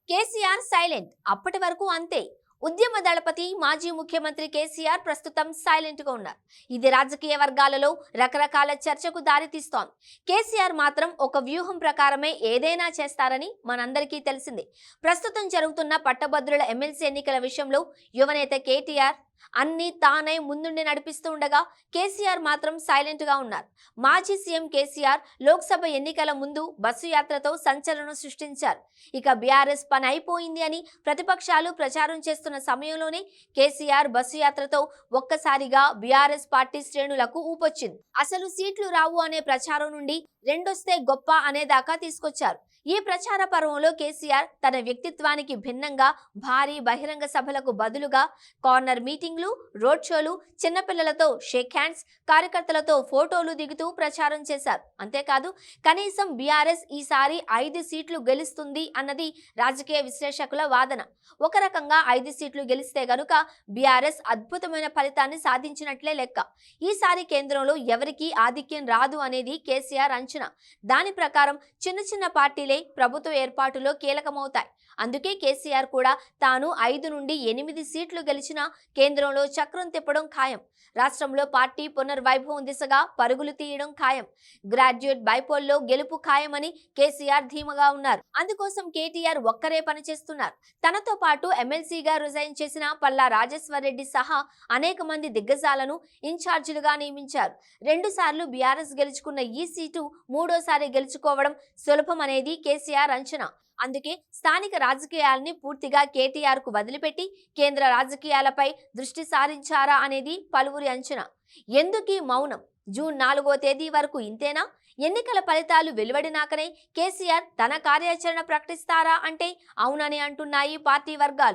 KCR silent అప్పటి వరకు అంతే. ఉద్యమ దళపతి మాజీ ముఖ్యమంత్రి కేసీఆర్ ప్రస్తుతం సైలెంట్ గా ఉన్నారు. ఇది రాజకీయ వర్గాలలో రకరకాల చర్చకు దారితీస్తోంది. కేసీఆర్ మాత్రం ఒక వ్యూహం ప్రకారమే ఏదైనా చేస్తారని మనందరికీ తెలిసిందే. ప్రస్తుతం జరుగుతున్న పట్టభద్రుల ఎమ్మెల్సీ ఎన్నికల విషయంలో యువనేత కేటీఆర్ అన్ని తానే ముందుండి నడిపిస్తూ ఉండగా కేసీఆర్ మాత్రం సైలెంట్ గా ఉన్నారు. మాజీ సీఎం కేసీఆర్ లోక్సభ ఎన్నికల ముందు బస్సు యాత్రతో సంచలనం సృష్టించారు. ఇక బీఆర్ఎస్ పని అయిపోయింది అని ప్రతిపక్షాలు ప్రచారం చేస్తున్న సమయంలోనే కేసీఆర్ బస్సు యాత్రతో ఒక్కసారిగా బీఆర్ఎస్ పార్టీ శ్రేణులకు ఊపొచ్చింది. అసలు సీట్లు రావు అనే ప్రచారం నుండి రెండొస్తే గొప్ప అనేదాకా తీసుకొచ్చారు. ఈ ప్రచార పర్వంలో కేసీఆర్ తన వ్యక్తిత్వానికి భిన్నంగా భారీ బహిరంగ సభలకు బదులుగా కార్నర్ మీటింగ్లు, రోడ్ షోలు, చిన్నపిల్లలతో షేక్ హ్యాండ్స్, కార్యకర్తలతో ఫోటోలు దిగుతూ ప్రచారం చేశారు. అంతేకాదు కనీసం బీఆర్ఎస్ ఈసారి 5 సీట్లు గెలుస్తుంది అన్నది రాజకీయ విశ్లేషకుల వాదన. ఒక రకంగా 5 సీట్లు గెలిస్తే గనుక బీఆర్ఎస్ అద్భుతమైన ఫలితాన్ని సాధించినట్లే లెక్క. ఈసారి కేంద్రంలో ఎవరికీ ఆధిక్యం రాదు అనేది కేసీఆర్ అంచనా. దాని ప్రకారం చిన్న చిన్న పార్టీలే ప్రభుత్వ ఏర్పాటులో కీలకమవుతాయి. అందుకే కేసీఆర్ కూడా తాను 5 నుండి 8 సీట్లు గెలిచినా కేంద్రంలో చక్రం తిప్పడం ఖాయం. రాష్ట్రంలో పార్టీ పునర్వైభవం దిశగా పరుగులు తీయడం ఖాయం. గ్రాడ్యుయేట్ బైపోల్లో గెలుపు ఖాయమని కేసీఆర్ ధీమగా ఉన్నారు. అందుకోసం కేటీఆర్ ఒక్కరే పనిచేస్తున్నారు. తనతో పాటు ఎమ్మెల్సీగా రిజైన్ చేసిన పల్లా రాజేశ్వర్ రెడ్డి సహా అనేక మంది దిగ్గజాలను ఇన్ఛార్జీలుగా నియమించారు. 2 సార్లు బీఆర్ఎస్ గెలుచుకున్న ఈ సీటు మూడోసారి గెలుచుకోవడం సులభం అనేది కేసీఆర్ అంచనా. అందుకే స్థానిక రాజకీయాలని పూర్తిగా కేటీఆర్ కు వదిలిపెట్టి కేంద్ర రాజకీయాలపై దృష్టి సారించారా అనేది పలువురి అంచనా. ఎందుకీ మౌనం? జూన్ 4వ తేదీ వరకు ఇంతేనా? ఎన్నికల ఫలితాలు వెలువడినాకనే కేసీఆర్ తన కార్యాచరణ ప్రకటిస్తారా అంటే అవునని అంటున్నాయి పార్టీ వర్గాలు.